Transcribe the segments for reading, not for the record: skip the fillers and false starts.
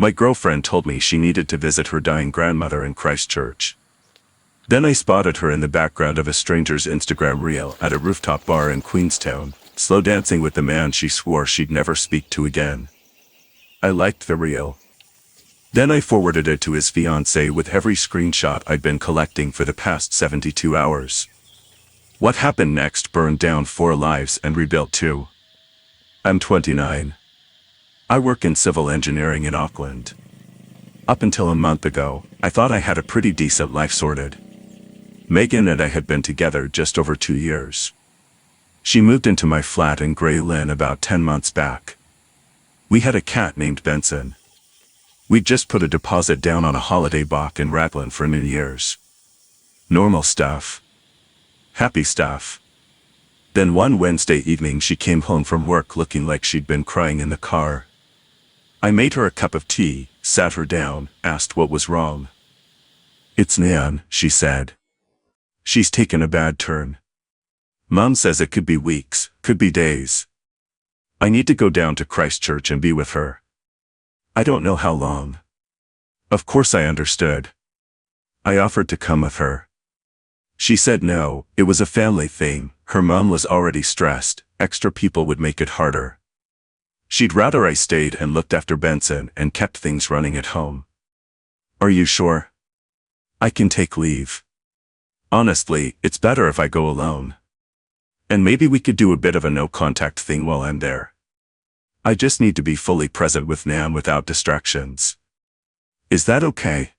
My girlfriend told me she needed to visit her dying grandmother in Christchurch. Then I spotted her in the background of a stranger's Instagram reel at a rooftop bar in Queenstown, slow dancing with the man she swore she'd never speak to again. I liked the reel. Then I forwarded it to his fiancée with every screenshot I'd been collecting for the past 72 hours. What happened next burned down 4 lives and rebuilt 2. I'm 29. I work in civil engineering in Auckland. Up until a month ago, I thought I had a pretty decent life sorted. Megan and I had been together just over 2 years. She moved into my flat in Grey Lynn about 10 months back. We had a cat named Benson. We'd just put a deposit down on a holiday box in Raglan for New Year's. Normal stuff. Happy stuff. Then one Wednesday evening she came home from work looking like she'd been crying in the car. I made her a cup of tea, sat her down, asked what was wrong. "It's Nan," she said. "She's taken a bad turn. Mom says it could be weeks, could be days. I need to go down to Christchurch and be with her. I don't know how long." Of course I understood. I offered to come with her. She said no, it was a family thing, her mom was already stressed, extra people would make it harder. She'd rather I stayed and looked after Benson and kept things running at home. "Are you sure? I can take leave. Honestly, it's better if I go alone. And maybe we could do a bit of a no-contact thing while I'm there. I just need to be fully present with Nam without distractions. Is that okay?"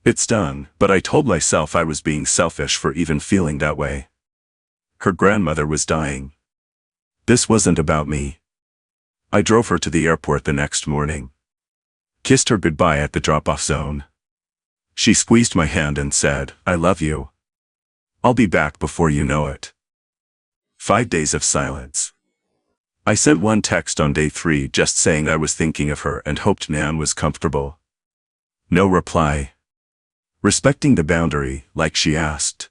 It stung, but I told myself I was being selfish for even feeling that way. Her grandmother was dying. This wasn't about me. I drove her to the airport the next morning. Kissed her goodbye at the drop-off zone. She squeezed my hand and said, "I love you. I'll be back before you know it." 5 days of silence. I sent one text on day 3 just saying I was thinking of her and hoped Nan was comfortable. No reply. Respecting the boundary, like she asked.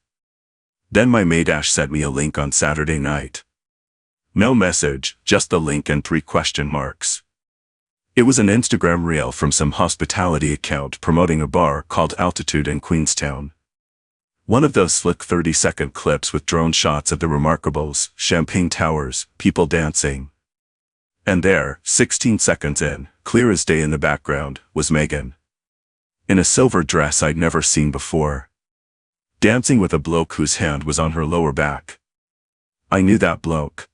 Then my maid Ash sent me a link on Saturday night. No message, just the link and 3 question marks. It was an Instagram reel from some hospitality account promoting a bar called Altitude in Queenstown. One of those slick 30-second clips with drone shots of the Remarkables, champagne towers, people dancing. And there, 16 seconds in, clear as day in the background, was Megan. In a silver dress I'd never seen before. Dancing with a bloke whose hand was on her lower back. I knew that bloke.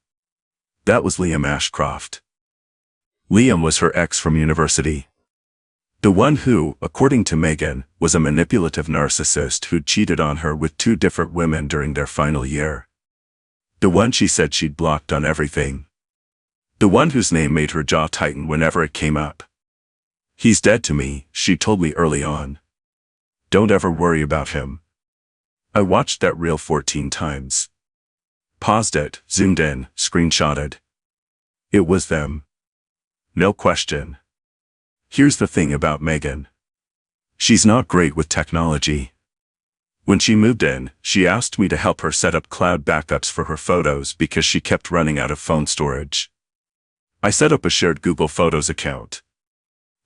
That was Liam Ashcroft. Liam was her ex from university. The one who, according to Megan, was a manipulative narcissist who'd cheated on her with 2 different women during their final year. The one she said she'd blocked on everything. The one whose name made her jaw tighten whenever it came up. "He's dead to me," she told me early on. "Don't ever worry about him." I watched that reel 14 times. Paused it, zoomed in, screenshotted. It was them. No question. Here's the thing about Megan. She's not great with technology. When she moved in, she asked me to help her set up cloud backups for her photos because she kept running out of phone storage. I set up a shared Google Photos account.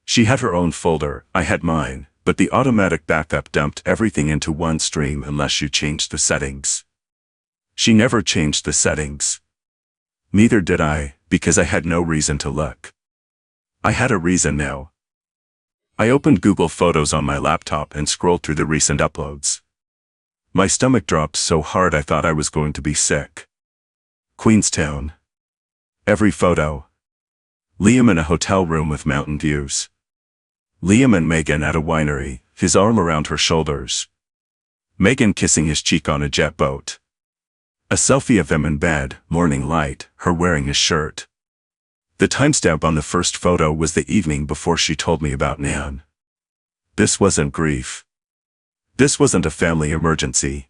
She had her own folder, I had mine, but the automatic backup dumped everything into one stream unless you changed the settings. She never changed the settings. Neither did I, because I had no reason to look. I had a reason now. I opened Google Photos on my laptop and scrolled through the recent uploads. My stomach dropped so hard I thought I was going to be sick. Queenstown. Every photo. Liam in a hotel room with mountain views. Liam and Megan at a winery, his arm around her shoulders. Megan kissing his cheek on a jet boat. A selfie of them in bed, morning light, her wearing his shirt. The timestamp on the first photo was the evening before she told me about Nan. This wasn't grief. This wasn't a family emergency.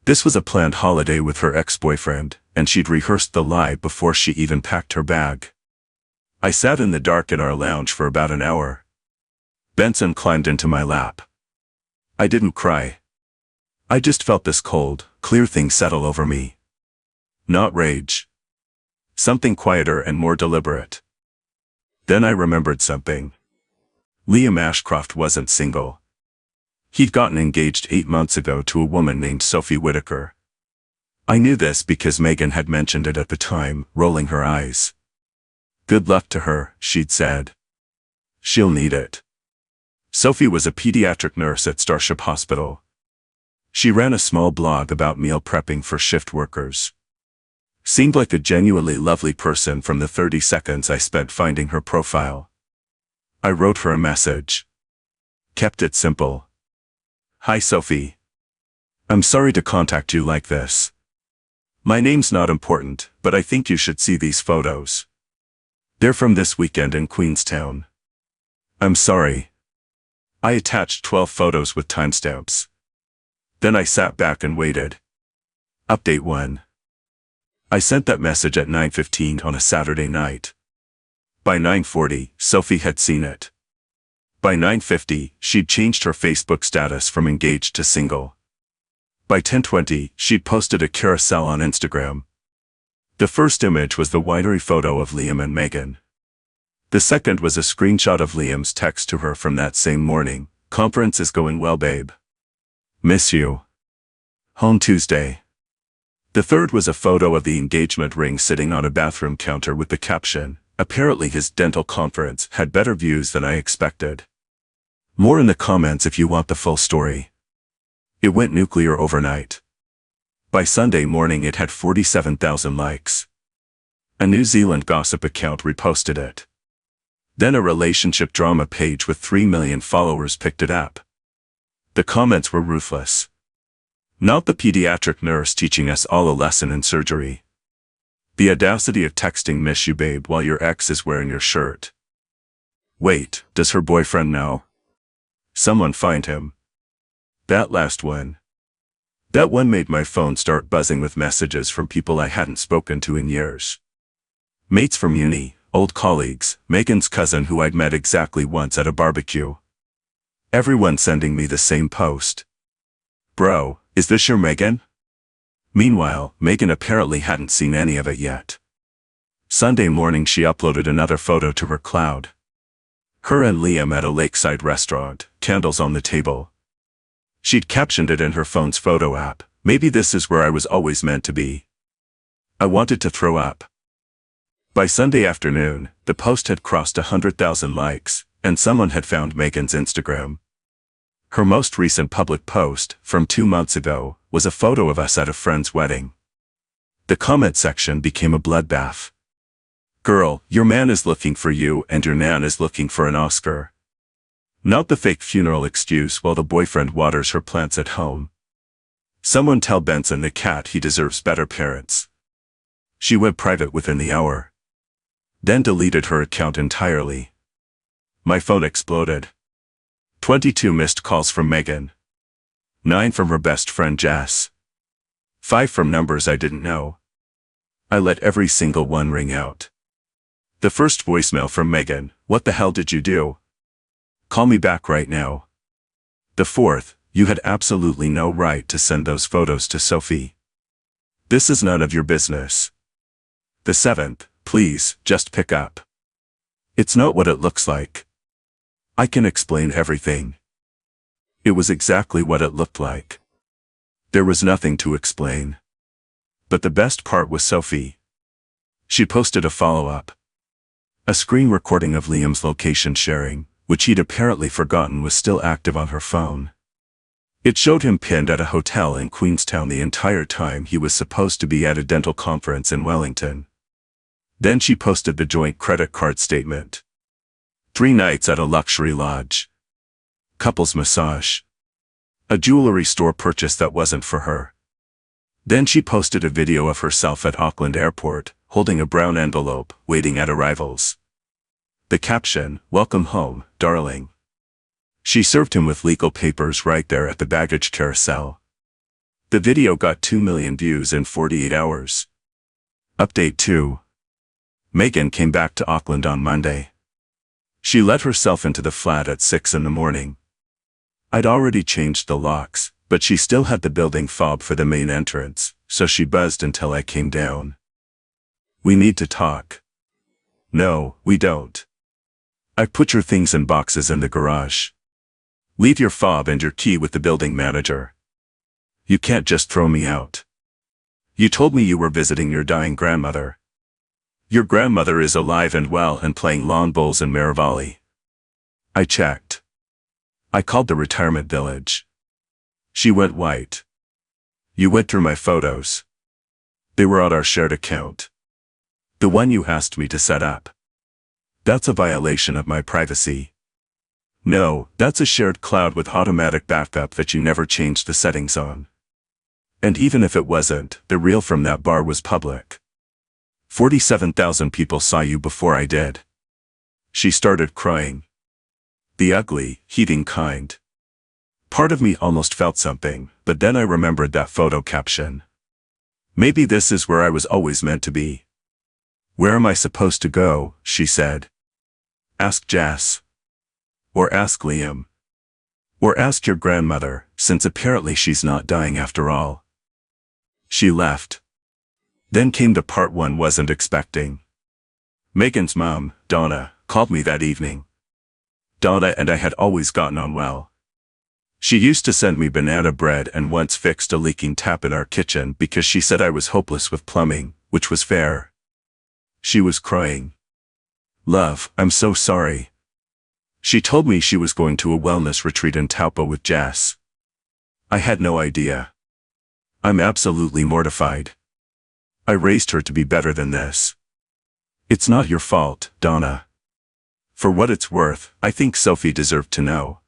This was a planned holiday with her ex-boyfriend, and she'd rehearsed the lie before she even packed her bag. I sat in the dark in our lounge for about an hour. Benson climbed into my lap. I didn't cry. I just felt this cold, clear thing settle over me. Not rage. Something quieter and more deliberate. Then I remembered something. Liam Ashcroft wasn't single. He'd gotten engaged 8 months ago to a woman named Sophie Whitaker. I knew this because Megan had mentioned it at the time, rolling her eyes. Good luck to her, she'd said. She'll need it. Sophie was a pediatric nurse at Starship Hospital. She ran a small blog about meal prepping for shift workers. Seemed like a genuinely lovely person from the 30 seconds I spent finding her profile. I wrote her a message. Kept it simple. Hi Sophie. I'm sorry to contact you like this. My name's not important, but I think you should see these photos. They're from this weekend in Queenstown. I'm sorry. I attached 12 photos with timestamps. Then I sat back and waited. Update 1. I sent that message at 9:15 on a Saturday night. By 9:40, Sophie had seen it. By 9:50, she'd changed her Facebook status from engaged to single. By 10:20, she'd posted a carousel on Instagram. The first image was the winery photo of Liam and Megan. The second was a screenshot of Liam's text to her from that same morning. Conference is going well, babe. Miss you. Home Tuesday. The third was a photo of the engagement ring sitting on a bathroom counter with the caption, apparently his dental conference had better views than I expected. More in the comments if you want the full story. It went nuclear overnight. By Sunday morning it had 47,000 likes. A New Zealand gossip account reposted it. Then a relationship drama page with 3 million followers picked it up. The comments were ruthless. Not the pediatric nurse teaching us all a lesson in surgery. The audacity of texting "miss you babe" while your ex is wearing your shirt. Wait, does her boyfriend know? Someone find him. That last one. That one made my phone start buzzing with messages from people I hadn't spoken to in years. Mates from uni, old colleagues, Megan's cousin who I'd met exactly once at a barbecue. Everyone sending me the same post. Bro, is this your Megan? Meanwhile, Megan apparently hadn't seen any of it yet. Sunday morning she uploaded another photo to her cloud. Her and Liam at a lakeside restaurant, candles on the table. She'd captioned it in her phone's photo app, "Maybe this is where I was always meant to be." I wanted to throw up. By Sunday afternoon, the post had crossed 100,000 likes, and someone had found Megan's Instagram. Her most recent public post, from 2 months ago, was a photo of us at a friend's wedding. The comment section became a bloodbath. "Girl, your man is looking for you and your nan is looking for an Oscar." Not the fake funeral excuse while the boyfriend waters her plants at home. "Someone tell Benson the cat he deserves better parents." She went private within the hour. Then deleted her account entirely. My phone exploded. 22 missed calls from Megan. 9 from her best friend Jess. 5 from numbers I didn't know. I let every single one ring out. The first voicemail from Megan, "What the hell did you do? Call me back right now." The fourth, "You had absolutely no right to send those photos to Sophie. This is none of your business." The seventh, "Please, just pick up. It's not what it looks like. I can explain everything." It was exactly what it looked like. There was nothing to explain. But the best part was Sophie. She posted a follow-up. A screen recording of Liam's location sharing, which he'd apparently forgotten was still active on her phone. It showed him pinned at a hotel in Queenstown the entire time he was supposed to be at a dental conference in Wellington. Then she posted the joint credit card statement. 3 nights at a luxury lodge. Couples massage. A jewelry store purchase that wasn't for her. Then she posted a video of herself at Auckland Airport, holding a brown envelope, waiting at arrivals. The caption, "Welcome home, darling." She served him with legal papers right there at the baggage carousel. The video got 2 million views in 48 hours. Update 2. Megan came back to Auckland on Monday. She let herself into the flat at 6 in the morning. I'd already changed the locks, but she still had the building fob for the main entrance, so she buzzed until I came down. "We need to talk." "No, we don't." I've put your things in boxes in the garage. Leave your fob and your key with the building manager. You can't just throw me out. You told me you were visiting your dying grandmother. Your grandmother is alive and well and playing lawn bowls in Miravalli. I checked. I called the retirement village. She went white. You went through my photos. They were on our shared account. The one you asked me to set up. That's a violation of my privacy. No, that's a shared cloud with automatic backup that you never changed the settings on. And even if it wasn't, the reel from that bar was public. 47,000 people saw you before I did. She started crying. The ugly, heaving kind. Part of me almost felt something, but then I remembered that photo caption. Maybe this is where I was always meant to be. Where am I supposed to go? She said. Ask Jess. Or ask Liam. Or ask your grandmother, since apparently she's not dying after all. She left. Then came the part one wasn't expecting. Megan's mom, Donna, called me that evening. Donna and I had always gotten on well. She used to send me banana bread and once fixed a leaking tap in our kitchen because she said I was hopeless with plumbing, which was fair. She was crying. Love, I'm so sorry. She told me she was going to a wellness retreat in Taupo with Jess. I had no idea. I'm absolutely mortified. I raised her to be better than this. It's not your fault, Donna. For what it's worth, I think Sophie deserved to know.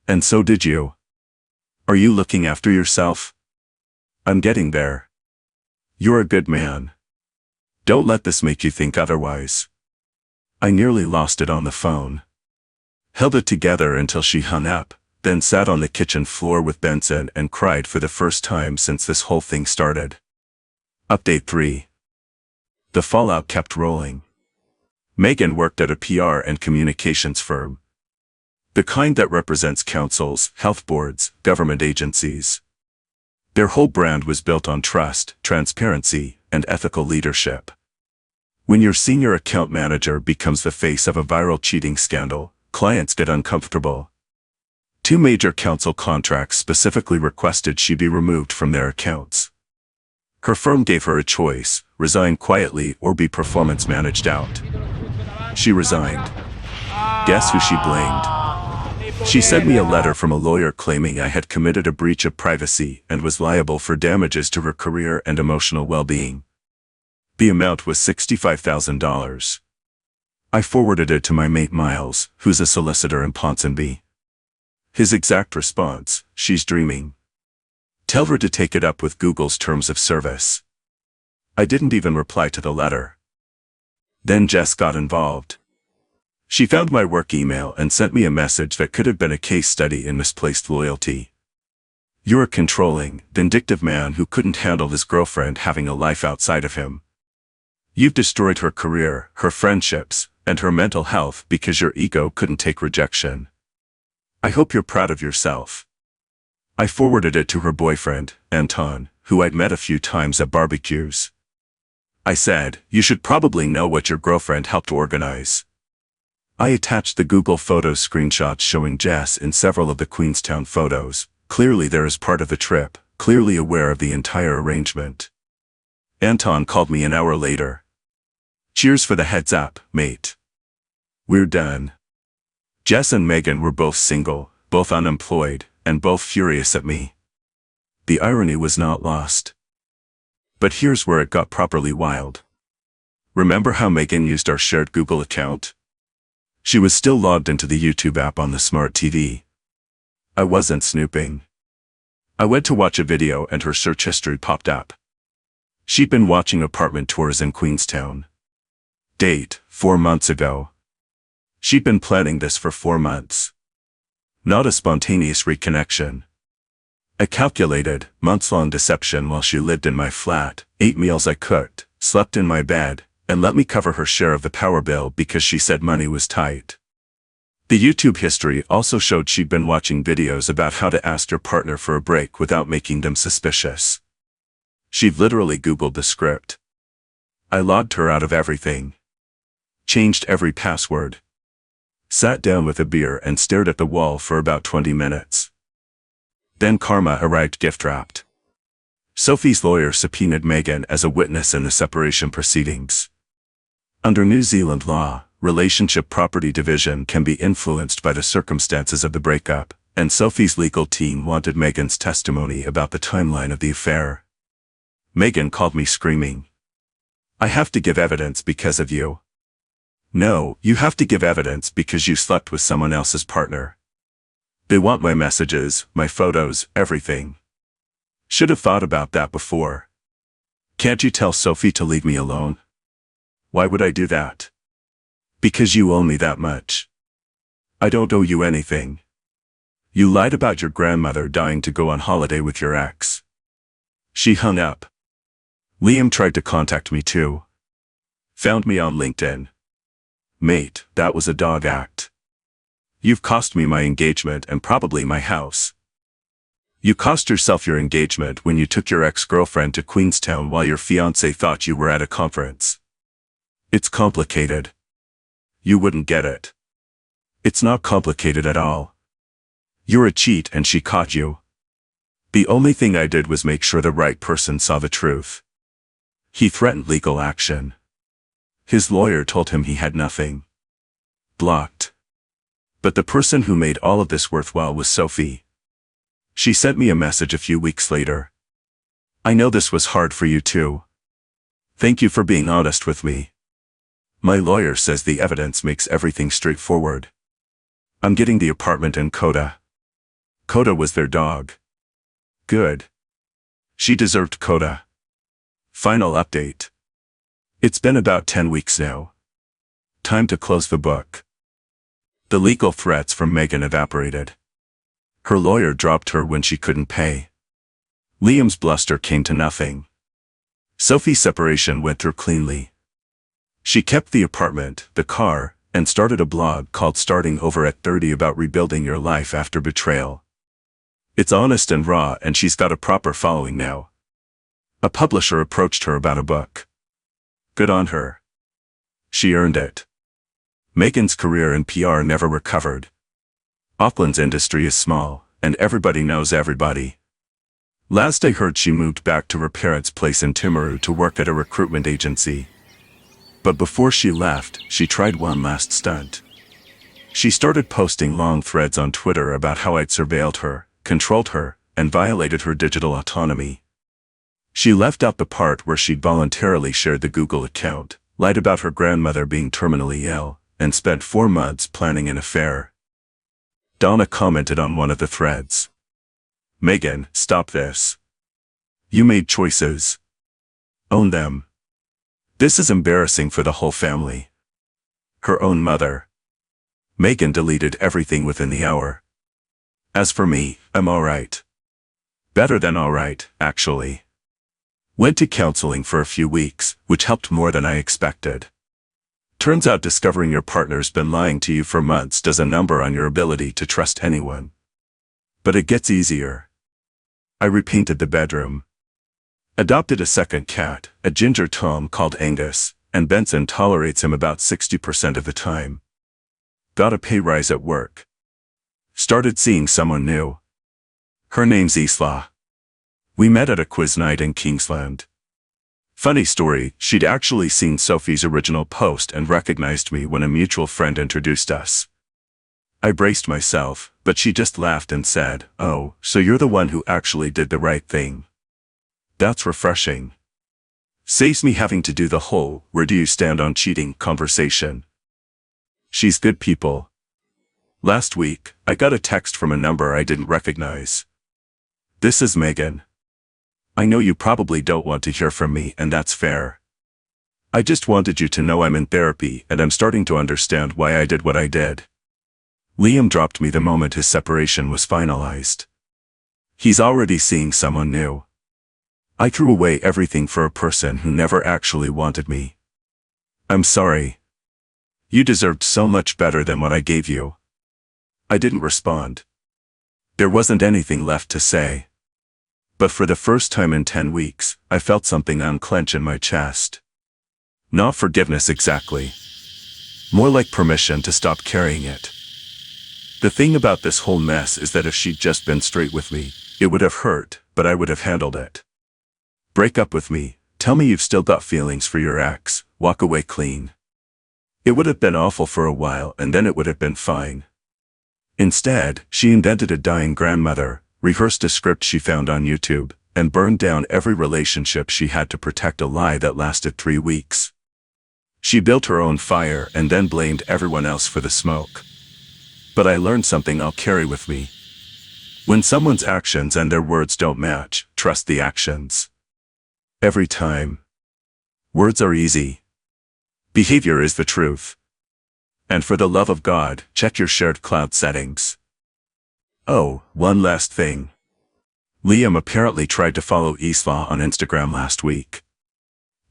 And so did you. Are you looking after yourself? I'm getting there. You're a good man. Don't let this make you think otherwise. I nearly lost it on the phone. Held it together until she hung up, then sat on the kitchen floor with Benson and cried for the first time since this whole thing started. Update 3. The fallout kept rolling. Megan worked at a PR and communications firm. The kind that represents councils, health boards, government agencies. Their whole brand was built on trust, transparency, and ethical leadership. When your senior account manager becomes the face of a viral cheating scandal, clients get uncomfortable. 2 major council contracts specifically requested she be removed from their accounts. Her firm gave her a choice, resign quietly or be performance managed out. She resigned. Guess who she blamed? She sent me a letter from a lawyer claiming I had committed a breach of privacy and was liable for damages to her career and emotional well-being. The amount was $65,000. I forwarded it to my mate Miles, who's a solicitor in Ponsonby. His exact response, she's dreaming. Tell her to take it up with Google's terms of service. I didn't even reply to the letter. Then Jess got involved. She found my work email and sent me a message that could have been a case study in misplaced loyalty. You're a controlling, vindictive man who couldn't handle his girlfriend having a life outside of him. You've destroyed her career, her friendships, and her mental health because your ego couldn't take rejection. I hope you're proud of yourself. I forwarded it to her boyfriend, Anton, who I'd met a few times at barbecues. I said, you should probably know what your girlfriend helped organize. I attached the Google Photos screenshots showing Jess in several of the Queenstown photos, clearly there as part of the trip, clearly aware of the entire arrangement. Anton called me an hour later. Cheers for the heads up, mate. We're done. Jess and Megan were both single, both unemployed, and both furious at me. The irony was not lost. But here's where it got properly wild. Remember how Megan used our shared Google account? She was still logged into the YouTube app on the smart TV. I wasn't snooping. I went to watch a video and her search history popped up. She'd been watching apartment tours in Queenstown. Date, 4 months ago. She'd been planning this for 4 months. Not a spontaneous reconnection. A calculated, months-long deception while she lived in my flat, ate meals I cooked, slept in my bed, and let me cover her share of the power bill because she said money was tight. The YouTube history also showed she'd been watching videos about how to ask your partner for a break without making them suspicious. She'd literally Googled the script. I logged her out of everything. Changed every password. Sat down with a beer and stared at the wall for about 20 minutes. Then karma arrived gift-wrapped. Sophie's lawyer subpoenaed Megan as a witness in the separation proceedings. Under New Zealand law, relationship property division can be influenced by the circumstances of the breakup, and Sophie's legal team wanted Megan's testimony about the timeline of the affair. Megan called me screaming, "I have to give evidence because of you." "No, you have to give evidence because you slept with someone else's partner. They want my messages, my photos, everything. Should have thought about that before. Can't you tell Sophie to leave me alone?" "Why would I do that?" "Because you owe me that much." "I don't owe you anything. You lied about your grandmother dying to go on holiday with your ex." She hung up. Liam tried to contact me too. Found me on LinkedIn. "Mate, that was a dog act. You've cost me my engagement and probably my house. You cost yourself your engagement when you took your ex-girlfriend to Queenstown while your fiancé thought you were at a conference. It's complicated. You wouldn't get it. It's not complicated at all. You're a cheat and she caught you. The only thing I did was make sure the right person saw the truth." He threatened legal action. His lawyer told him he had nothing. Blocked. But the person who made all of this worthwhile was Sophie. She sent me a message a few weeks later. "I know this was hard for you too. Thank you for being honest with me. My lawyer says the evidence makes everything straightforward. I'm getting the apartment in Coda." Coda was their dog. Good. She deserved Coda. Final update. It's been about 10 weeks now. Time to close the book. The legal threats from Megan evaporated. Her lawyer dropped her when she couldn't pay. Liam's bluster came to nothing. Sophie's separation went through cleanly. She kept the apartment, the car, and started a blog called Starting Over at 30 about rebuilding your life after betrayal. It's honest and raw, and she's got a proper following now. A publisher approached her about a book. Good on her. She earned it. Megan's career in PR never recovered. Auckland's industry is small, and everybody knows everybody. Last I heard she moved back to her parents' place in Timaru to work at a recruitment agency. But before she left, she tried one last stunt. She started posting long threads on Twitter about how I'd surveilled her, controlled her, and violated her digital autonomy. She left out the part where she'd voluntarily shared the Google account, lied about her grandmother being terminally ill, and spent 4 months planning an affair. Donna commented on one of the threads. "Megan, stop this. You made choices. Own them. This is embarrassing for the whole family." Her own mother. Megan deleted everything within the hour. As for me, I'm alright. Better than alright, actually. Went to counseling for a few weeks, which helped more than I expected. Turns out discovering your partner's been lying to you for months does a number on your ability to trust anyone. But it gets easier. I repainted the bedroom. Adopted a second cat, a ginger Tom called Angus, and Benson tolerates him about 60% of the time. Got a pay rise at work. Started seeing someone new. Her name's Isla. We met at a quiz night in Kingsland. Funny story, she'd actually seen Sophie's original post and recognized me when a mutual friend introduced us. I braced myself, but she just laughed and said, "Oh, so you're the one who actually did the right thing. That's refreshing." Saves me having to do the whole "where do you stand on cheating" conversation. She's good people. Last week, I got a text from a number I didn't recognize. "This is Megan. I know you probably don't want to hear from me, and that's fair. I just wanted you to know I'm in therapy and I'm starting to understand why I did what I did." Liam dropped me the moment his separation was finalized. He's already seeing someone new. I threw away everything for a person who never actually wanted me. I'm sorry. You deserved so much better than what I gave you. I didn't respond. There wasn't anything left to say. But for the first time in 10 weeks, I felt something unclench in my chest. Not forgiveness exactly. More like permission to stop carrying it. The thing about this whole mess is that if she'd just been straight with me, it would have hurt, but I would have handled it. Break up with me, tell me you've still got feelings for your ex, walk away clean. It would have been awful for a while and then it would have been fine. Instead, she invented a dying grandmother, rehearsed a script she found on YouTube, and burned down every relationship she had to protect a lie that lasted 3 weeks. She built her own fire and then blamed everyone else for the smoke. But I learned something I'll carry with me. When someone's actions and their words don't match, trust the actions. Every time. Words are easy. Behavior is the truth. And for the love of God, check your shared cloud settings. Oh, one last thing. Liam apparently tried to follow Isla on Instagram last week.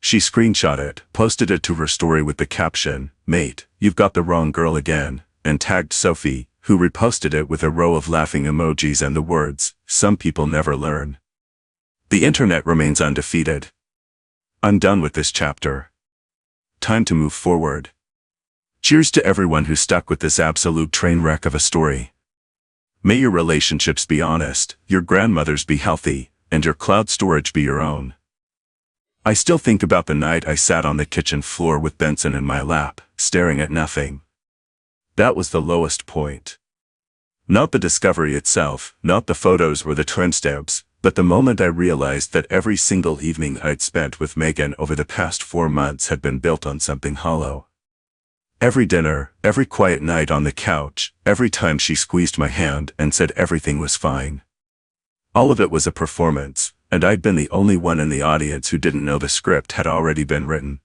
She screenshot it, posted it to her story with the caption, "Mate, you've got the wrong girl again," and tagged Sophie, who reposted it with a row of laughing emojis and the words, "Some people never learn." The internet remains undefeated. I'm done with this chapter. Time to move forward. Cheers to everyone who stuck with this absolute train wreck of a story. May your relationships be honest, your grandmothers be healthy, and your cloud storage be your own. I still think about the night I sat on the kitchen floor with Benson in my lap, staring at nothing. That was the lowest point. Not the discovery itself, not the photos or the timestamps, but the moment I realized that every single evening I'd spent with Megan over the past 4 months had been built on something hollow. Every dinner, every quiet night on the couch, every time she squeezed my hand and said everything was fine. All of it was a performance, and I'd been the only one in the audience who didn't know the script had already been written.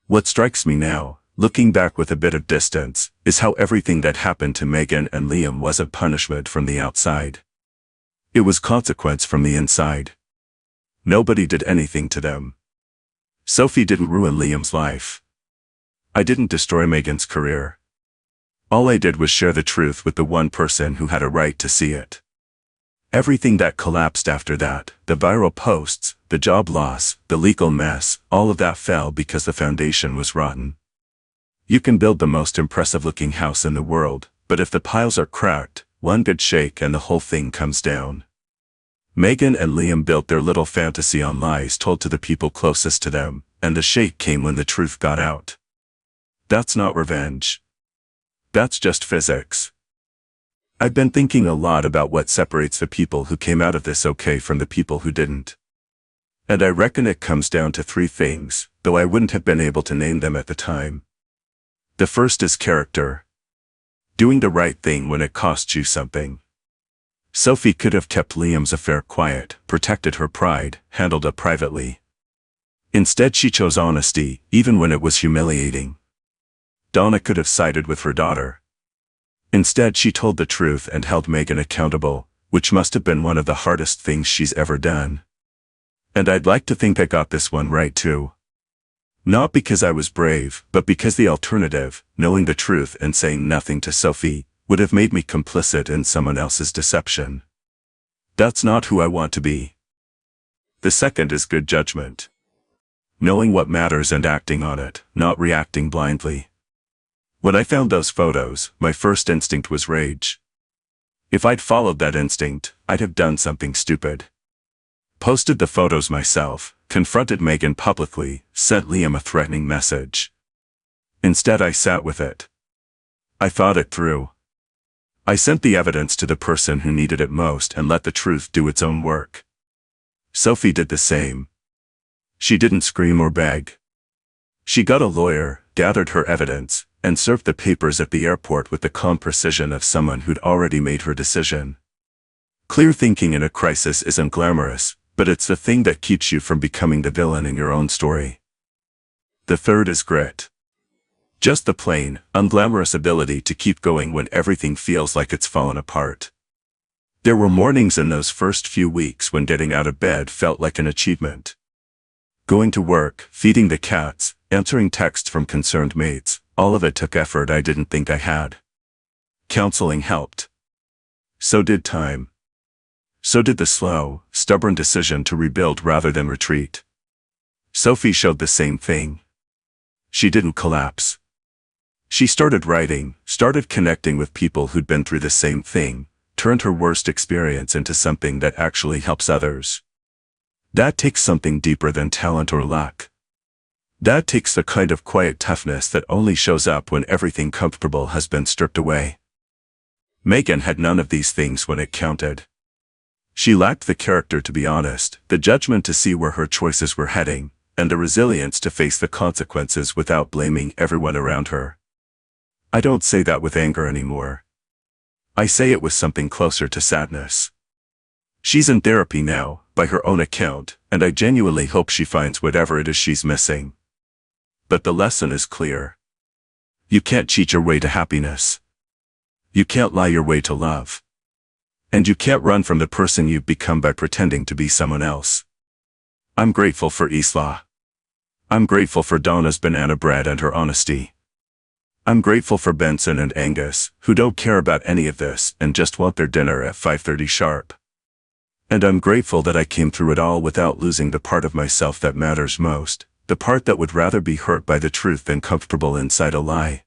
What strikes me now, looking back with a bit of distance, is how everything that happened to Megan and Liam wasn't punishment from the outside. It was consequence from the inside. Nobody did anything to them. Sophie didn't ruin Liam's life. I didn't destroy Megan's career. All I did was share the truth with the one person who had a right to see it. Everything that collapsed after that, the viral posts, the job loss, the legal mess, all of that fell because the foundation was rotten. You can build the most impressive-looking house in the world, but if the piles are cracked, one good shake and the whole thing comes down. Megan and Liam built their little fantasy on lies told to the people closest to them, and the shake came when the truth got out. That's not revenge. That's just physics. I've been thinking a lot about what separates the people who came out of this okay from the people who didn't. And I reckon it comes down to 3 things, though I wouldn't have been able to name them at the time. The first is character. Doing the right thing when it costs you something. Sophie could have kept Liam's affair quiet, protected her pride, handled it privately. Instead she chose honesty, even when it was humiliating. Donna could have sided with her daughter. Instead she told the truth and held Megan accountable, which must have been one of the hardest things she's ever done. And I'd like to think I got this one right too. Not because I was brave, but because the alternative, knowing the truth and saying nothing to Sophie, would have made me complicit in someone else's deception. That's not who I want to be. The second is good judgment. Knowing what matters and acting on it, not reacting blindly. When I found those photos, my first instinct was rage. If I'd followed that instinct, I'd have done something stupid. Posted the photos myself, confronted Megan publicly, sent Liam a threatening message. Instead I sat with it. I thought it through. I sent the evidence to the person who needed it most and let the truth do its own work. Sophie did the same. She didn't scream or beg. She got a lawyer, gathered her evidence, and served the papers at the airport with the calm precision of someone who'd already made her decision. Clear thinking in a crisis isn't glamorous, but it's the thing that keeps you from becoming the villain in your own story. The third is grit. Just the plain, unglamorous ability to keep going when everything feels like it's fallen apart. There were mornings in those first few weeks when getting out of bed felt like an achievement. Going to work, feeding the cats, answering texts from concerned mates, all of it took effort I didn't think I had. Counseling helped. So did time. So did the slow, stubborn decision to rebuild rather than retreat. Sophie showed the same thing. She didn't collapse. She started writing, started connecting with people who'd been through the same thing, turned her worst experience into something that actually helps others. That takes something deeper than talent or luck. That takes the kind of quiet toughness that only shows up when everything comfortable has been stripped away. Megan had none of these things when it counted. She lacked the character to be honest, the judgment to see where her choices were heading, and the resilience to face the consequences without blaming everyone around her. I don't say that with anger anymore. I say it with something closer to sadness. She's in therapy now, by her own account, and I genuinely hope she finds whatever it is she's missing. But the lesson is clear. You can't cheat your way to happiness. You can't lie your way to love. And you can't run from the person you've become by pretending to be someone else. I'm grateful for Isla. I'm grateful for Donna's banana bread and her honesty. I'm grateful for Benson and Angus, who don't care about any of this and just want their dinner at 5:30 sharp. And I'm grateful that I came through it all without losing the part of myself that matters most, the part that would rather be hurt by the truth than comfortable inside a lie.